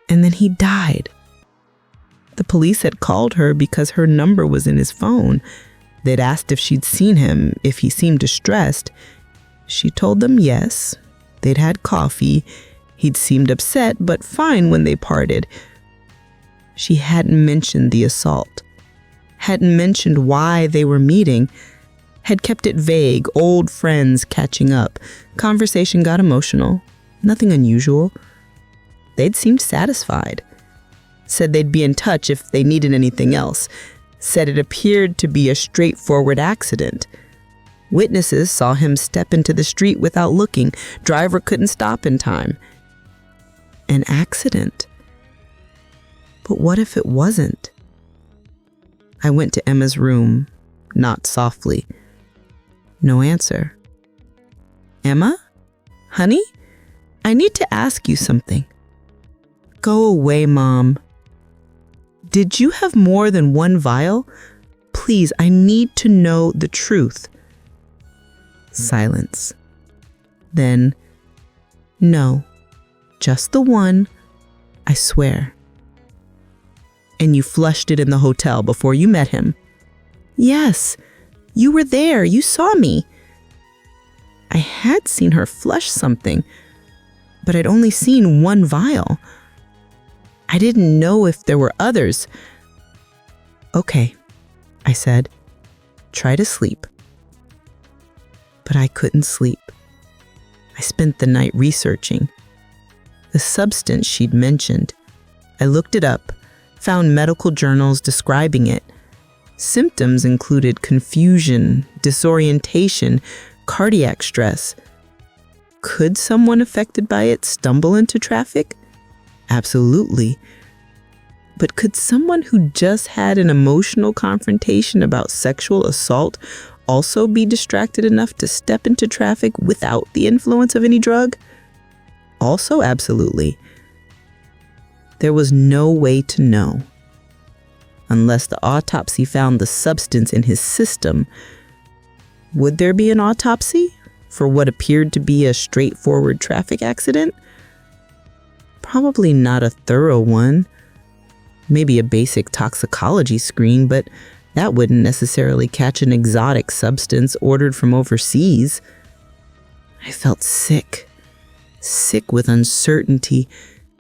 and then he died. The police had called her because her number was in his phone. They'd asked if she'd seen him, if he seemed distressed. She told them yes. They'd had coffee. He'd seemed upset, but fine when they parted. She hadn't mentioned the assault, hadn't mentioned why they were meeting, had kept it vague, old friends catching up. Conversation got emotional, nothing unusual. They'd seemed satisfied. Said they'd be in touch if they needed anything else. Said it appeared to be a straightforward accident. Witnesses saw him step into the street without looking. Driver couldn't stop in time. An accident. But what if it wasn't? I went to Emma's room, knocked softly. No answer. "Emma? Honey? I need to ask you something." "Go away, Mom." "Did you have more than one vial? Please, I need to know the truth." Silence. Then, "No, just the one, I swear." "And you flushed it in the hotel before you met him?" "Yes, you were there. You saw me." I had seen her flush something, but I'd only seen one vial. I didn't know if there were others. "Okay," I said. "Try to sleep." But I couldn't sleep. I spent the night researching the substance she'd mentioned. I looked it up, found medical journals describing it. Symptoms included confusion, disorientation, cardiac stress. Could someone affected by it stumble into traffic? Absolutely. But could someone who just had an emotional confrontation about sexual assault also be distracted enough to step into traffic without the influence of any drug? Also, absolutely. There was no way to know. Unless the autopsy found the substance in his system. Would there be an autopsy for what appeared to be a straightforward traffic accident? Probably not a thorough one. Maybe a basic toxicology screen, but that wouldn't necessarily catch an exotic substance ordered from overseas. I felt sick. Sick with uncertainty.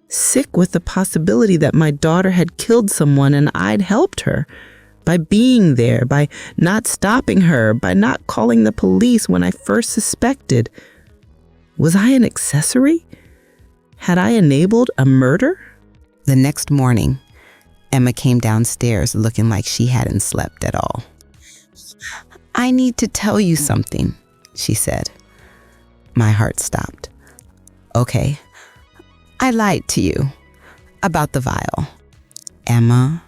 Sick with the possibility that my daughter had killed someone and I'd helped her. By being there, by not stopping her, by not calling the police when I first suspected. Was I an accessory? Had I enabled a murder? The next morning, Emma came downstairs looking like she hadn't slept at all. "I need to tell you something," she said. My heart stopped. "Okay, I lied to you about the vial." "Emma,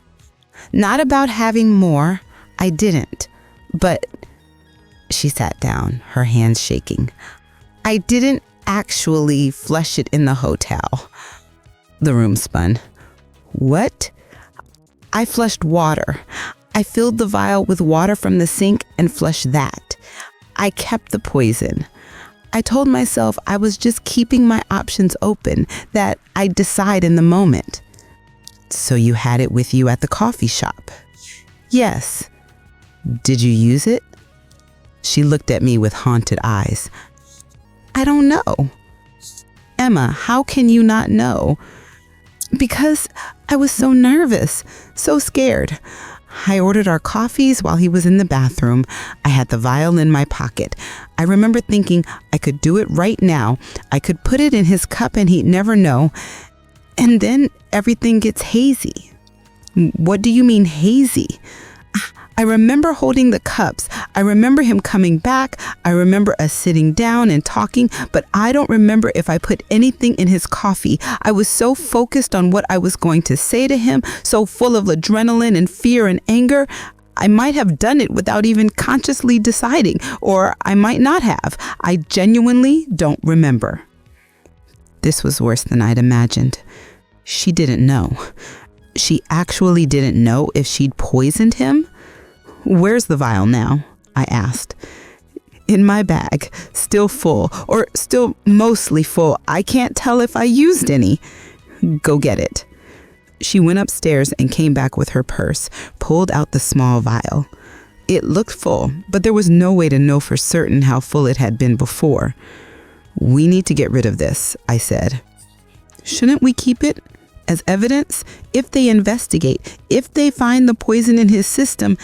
not about having more. I didn't. But," she sat down, her hands shaking, "I didn't actually flush it in the hotel." The room spun. "What?" "I flushed water. I filled the vial with water from the sink and flushed that. I kept the poison. I told myself I was just keeping my options open, that I'd decide in the moment." "So you had it with you at the coffee shop?" "Yes." "Did you use it?" She looked at me with haunted eyes. "I don't know." "Emma, how can you not know?" "Because I was so nervous, so scared. I ordered our coffees while he was in the bathroom. I had the vial in my pocket. I remember thinking I could do it right now. I could put it in his cup and he'd never know. And then everything gets hazy. What do you mean hazy? I remember holding the cups. I remember him coming back. I remember us sitting down and talking, but I don't remember if I put anything in his coffee. I was so focused on what I was going to say to him, so full of adrenaline and fear and anger. I might have done it without even consciously deciding, or I might not have. I genuinely don't remember. This was worse than I'd imagined. She didn't know. She actually didn't know if she'd poisoned him. Where's the vial now? I asked. In my bag, still full, or still mostly full. I can't tell if I used any. Go get it. She went upstairs and came back with her purse, pulled out the small vial. It looked full, but there was no way to know for certain how full it had been before. We need to get rid of this, I said. Shouldn't we keep it as evidence? If they investigate, if they find the poison in his system,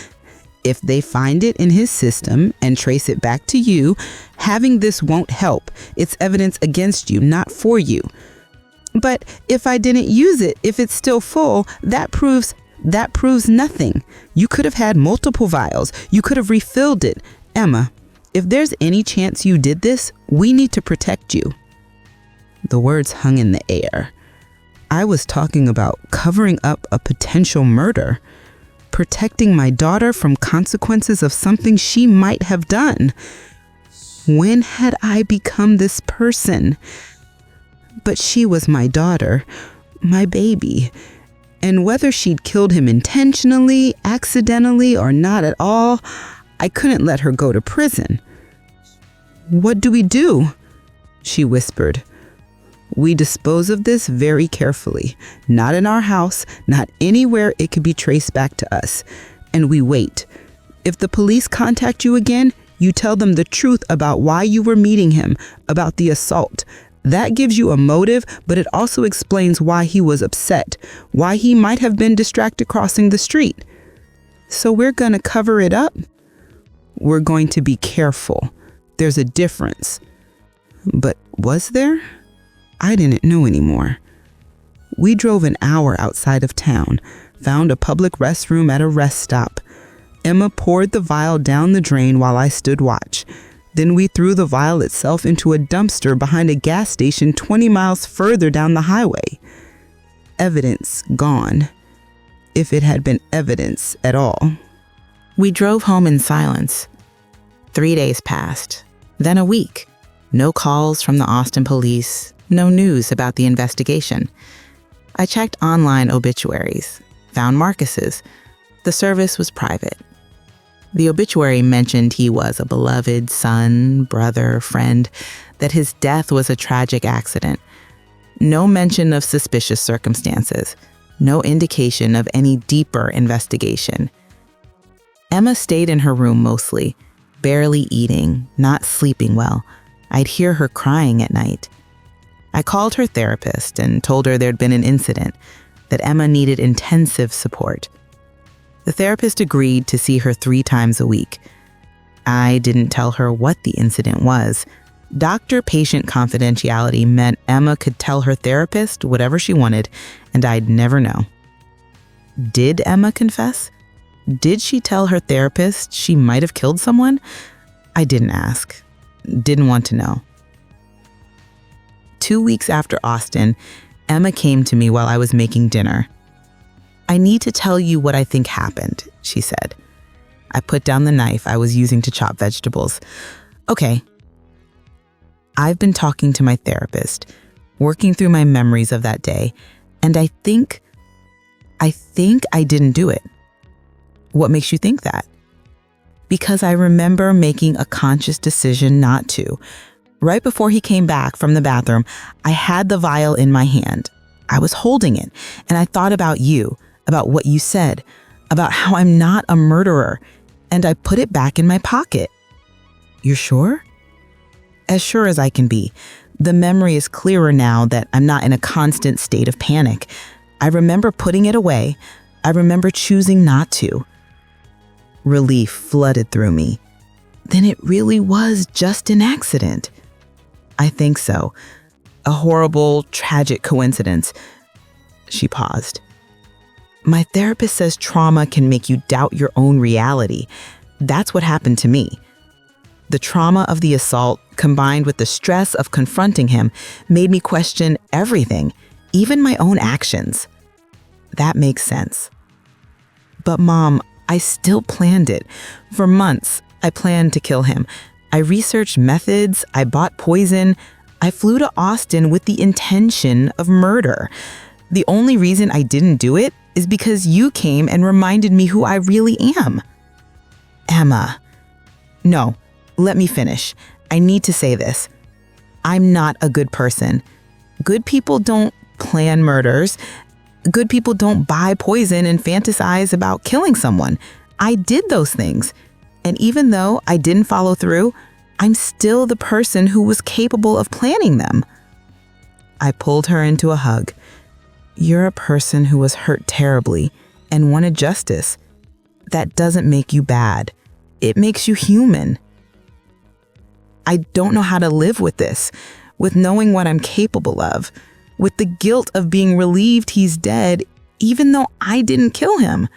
if they find it in his system and trace it back to you, having this won't help. It's evidence against you, not for you. But if I didn't use it, if it's still full, that proves nothing. You could have had multiple vials. You could have refilled it. Emma, if there's any chance you did this, we need to protect you. The words hung in the air. I was talking about covering up a potential murder. Protecting my daughter from consequences of something she might have done. When had I become this person? But she was my daughter, my baby. And whether she'd killed him intentionally, accidentally, or not at all, I couldn't let her go to prison. What do we do? She whispered. We dispose of this very carefully, not in our house, not anywhere it could be traced back to us. And we wait. If the police contact you again, you tell them the truth about why you were meeting him, about the assault. That gives you a motive, but it also explains why he was upset, why he might have been distracted crossing the street. So we're going to cover it up? We're going to be careful. There's a difference. But was there? I didn't know anymore. We drove an hour outside of town, found a public restroom at a rest stop. Emma poured the vial down the drain while I stood watch. Then we threw the vial itself into a dumpster behind a gas station 20 miles further down the highway. Evidence gone. If it had been evidence at all. We drove home in silence. 3 days passed, then a week. No calls from the Austin police. No news about the investigation. I checked online obituaries, found Marcus's. The service was private. The obituary mentioned he was a beloved son, brother, friend, that his death was a tragic accident. No mention of suspicious circumstances. No indication of any deeper investigation. Emma stayed in her room mostly, barely eating, not sleeping well. I'd hear her crying at night. I called her therapist and told her there'd been an incident, that Emma needed intensive support. The therapist agreed to see her 3 times a week. I didn't tell her what the incident was. Doctor-patient confidentiality meant Emma could tell her therapist whatever she wanted, and I'd never know. Did Emma confess? Did she tell her therapist she might have killed someone? I didn't ask. Didn't want to know. 2 weeks after Austin, Emma came to me while I was making dinner. I need to tell you what I think happened, she said. I put down the knife I was using to chop vegetables. Okay. I've been talking to my therapist, working through my memories of that day, and I think I didn't do it. What makes you think that? Because I remember making a conscious decision not to. Right before he came back from the bathroom, I had the vial in my hand. I was holding it, and I thought about you, about what you said, about how I'm not a murderer, and I put it back in my pocket. You're sure? As sure as I can be. The memory is clearer now that I'm not in a constant state of panic. I remember putting it away. I remember choosing not to. Relief flooded through me. Then it really was just an accident. I think so. A horrible, tragic coincidence. She paused. My therapist says trauma can make you doubt your own reality. That's what happened to me. The trauma of the assault, combined with the stress of confronting him, made me question everything, even my own actions. That makes sense. But Mom, I still planned it. For months, I planned to kill him. I researched methods, I bought poison, I flew to Austin with the intention of murder. The only reason I didn't do it is because you came and reminded me who I really am. Emma. No, let me finish. I need to say this. I'm not a good person. Good people don't plan murders. Good people don't buy poison and fantasize about killing someone. I did those things. And even though I didn't follow through, I'm still the person who was capable of planning them. I pulled her into a hug. You're a person who was hurt terribly and wanted justice. That doesn't make you bad. It makes you human. I don't know how to live with this, with knowing what I'm capable of, with the guilt of being relieved he's dead, even though I didn't kill him.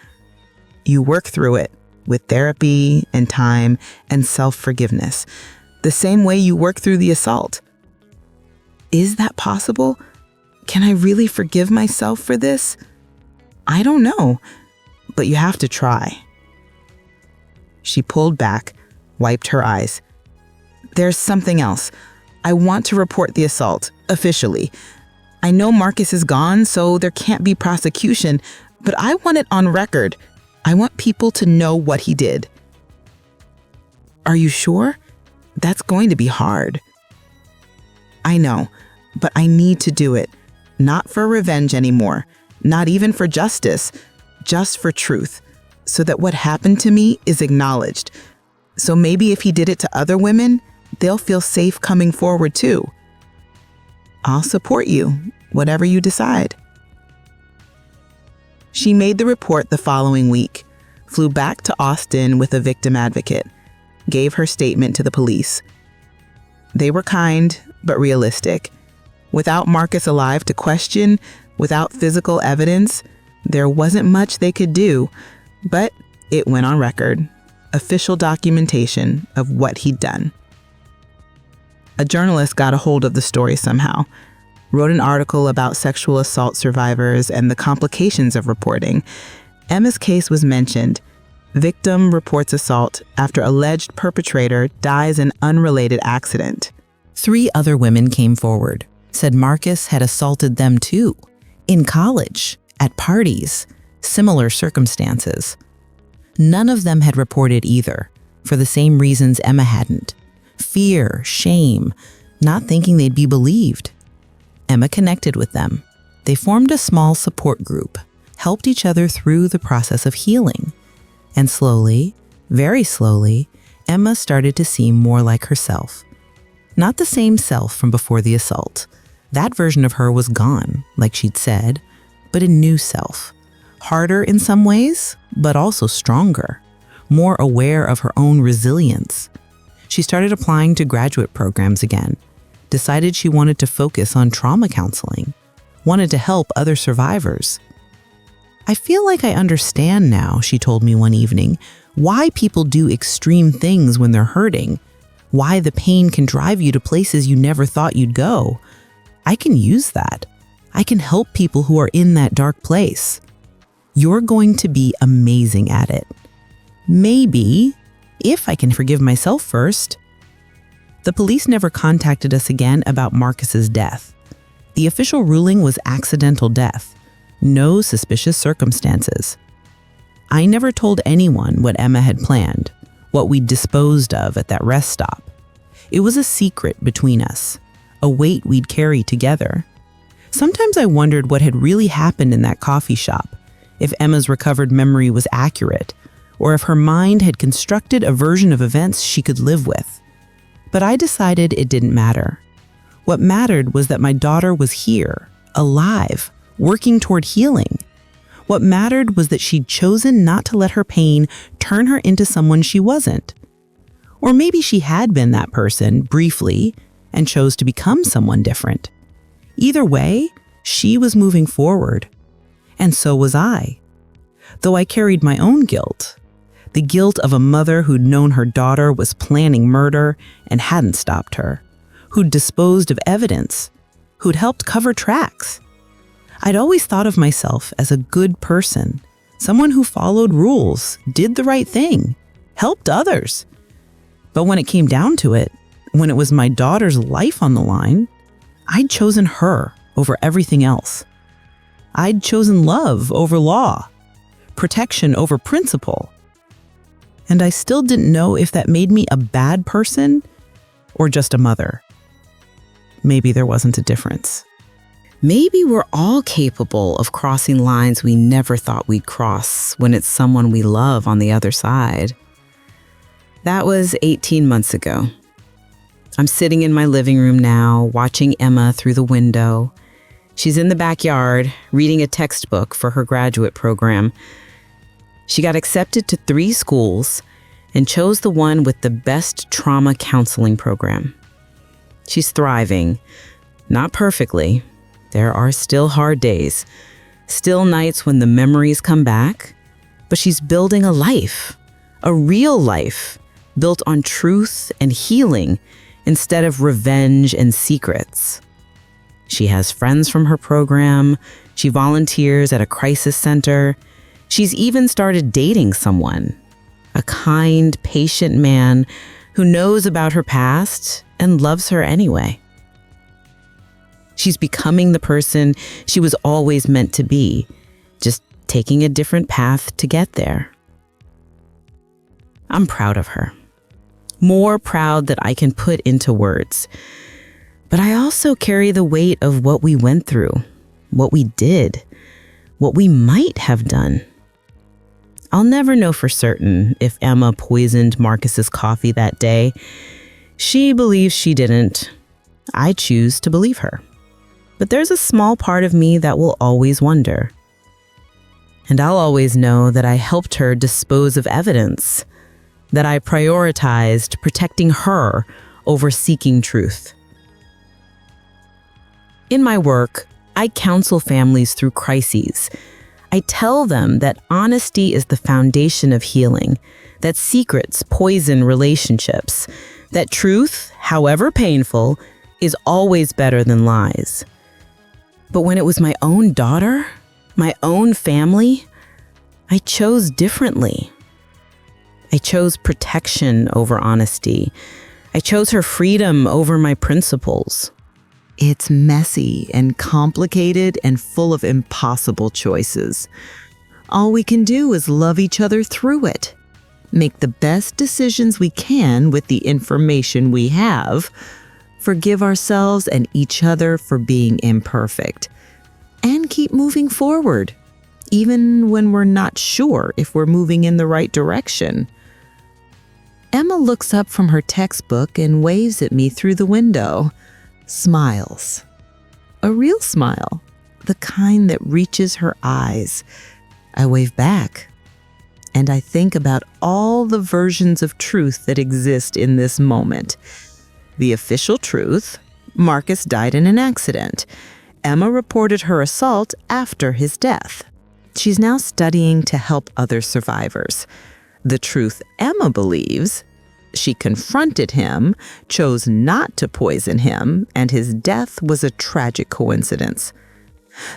You work through it with therapy and time and self-forgiveness, the same way you work through the assault. Is that possible? Can I really forgive myself for this? I don't know, but you have to try. She pulled back, wiped her eyes. There's something else. I want to report the assault, officially. I know Marcus is gone, so there can't be prosecution, but I want it on record. I want people to know what he did. Are you sure? That's going to be hard. I know, but I need to do it. Not for revenge anymore, not even for justice, just for truth, so that what happened to me is acknowledged. So maybe if he did it to other women, they'll feel safe coming forward too. I'll support you, whatever you decide. She made the report the following week, flew back to Austin with a victim advocate, gave her statement to the police. They were kind, but realistic. Without Marcus alive to question, without physical evidence, there wasn't much they could do, but it went on record, official documentation of what he'd done. A journalist got a hold of the story somehow, wrote an article about sexual assault survivors and the complications of reporting. Emma's case was mentioned. Victim reports assault after alleged perpetrator dies in unrelated accident. 3 other women came forward, said Marcus had assaulted them too, in college, at parties, similar circumstances. None of them had reported either, for the same reasons Emma hadn't. Fear, shame, not thinking they'd be believed. Emma connected with them. They formed a small support group, helped each other through the process of healing. And slowly, very slowly, Emma started to seem more like herself. Not the same self from before the assault. That version of her was gone, like she'd said, but a new self. Harder in some ways, but also stronger. More aware of her own resilience. She started applying to graduate programs again. Decided she wanted to focus on trauma counseling. Wanted to help other survivors. I feel like I understand now, she told me one evening, why people do extreme things when they're hurting. Why the pain can drive you to places you never thought you'd go. I can use that. I can help people who are in that dark place. You're going to be amazing at it. Maybe, if I can forgive myself first. The police never contacted us again about Marcus's death. The official ruling was accidental death. No suspicious circumstances. I never told anyone what Emma had planned, what we'd disposed of at that rest stop. It was a secret between us, a weight we'd carry together. Sometimes I wondered what had really happened in that coffee shop, if Emma's recovered memory was accurate, or if her mind had constructed a version of events she could live with. But I decided it didn't matter. What mattered was that my daughter was here, alive, working toward healing. What mattered was that she'd chosen not to let her pain turn her into someone she wasn't. Or maybe she had been that person briefly and chose to become someone different. Either way, she was moving forward. And so was I. Though I carried my own guilt, the guilt of a mother who'd known her daughter was planning murder and hadn't stopped her, who'd disposed of evidence, who'd helped cover tracks. I'd always thought of myself as a good person, someone who followed rules, did the right thing, helped others. But when it came down to it, when it was my daughter's life on the line, I'd chosen her over everything else. I'd chosen love over law, protection over principle. And I still didn't know if that made me a bad person or just a mother. Maybe there wasn't a difference. Maybe we're all capable of crossing lines we never thought we'd cross when it's someone we love on the other side. That was 18 months ago. I'm sitting in my living room now, watching Emma through the window. She's in the backyard, reading a textbook for her graduate program. She got accepted to 3 schools and chose the one with the best trauma counseling program. She's thriving, not perfectly. There are still hard days, still nights when the memories come back, but she's building a life, a real life, built on truth and healing instead of revenge and secrets. She has friends from her program. She volunteers at a crisis center. She's even started dating someone, a kind, patient man who knows about her past and loves her anyway. She's becoming the person she was always meant to be, just taking a different path to get there. I'm proud of her. More proud that I can put into words. But I also carry the weight of what we went through, what we did, what we might have done. I'll never know for certain if Emma poisoned Marcus's coffee that day. She believes she didn't. I choose to believe her. But there's a small part of me that will always wonder. And I'll always know that I helped her dispose of evidence, that I prioritized protecting her over seeking truth. In my work, I counsel families through crises. I tell them that honesty is the foundation of healing, that secrets poison relationships, that truth, however painful, is always better than lies. But when it was my own daughter, my own family, I chose differently. I chose protection over honesty. I chose her freedom over my principles. It's messy and complicated and full of impossible choices. All we can do is love each other through it. Make the best decisions we can with the information we have. Forgive ourselves and each other for being imperfect. And keep moving forward, even when we're not sure if we're moving in the right direction. Emma looks up from her textbook and waves at me through the window. Smiles. A real smile, the kind that reaches her eyes. I wave back, and I think about all the versions of truth that exist in this moment. The official truth: Marcus died in an accident. Emma reported her assault after his death. She's now studying to help other survivors. The truth Emma believes: she confronted him, chose not to poison him, and his death was a tragic coincidence.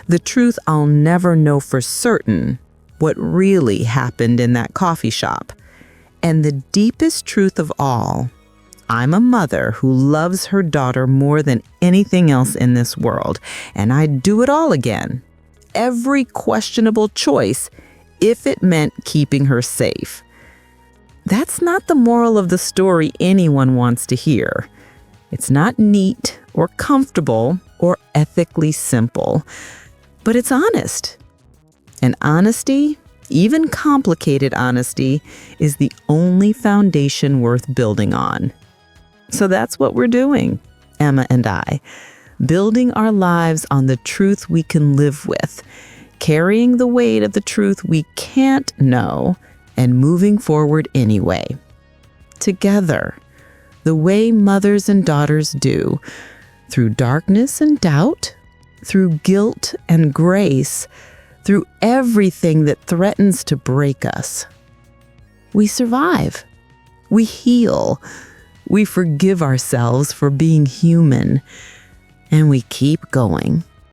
The truth I'll never know for certain: what really happened in that coffee shop. And the deepest truth of all: I'm a mother who loves her daughter more than anything else in this world, and I'd do it all again. Every questionable choice, if it meant keeping her safe. That's not the moral of the story anyone wants to hear. It's not neat or comfortable or ethically simple, but it's honest. And honesty, even complicated honesty, is the only foundation worth building on. So that's what we're doing, Emma and I, building our lives on the truth we can live with, carrying the weight of the truth we can't know and moving forward anyway. Together, the way mothers and daughters do, through darkness and doubt, through guilt and grace, through everything that threatens to break us. We survive. We heal. We forgive ourselves for being human. And we keep going.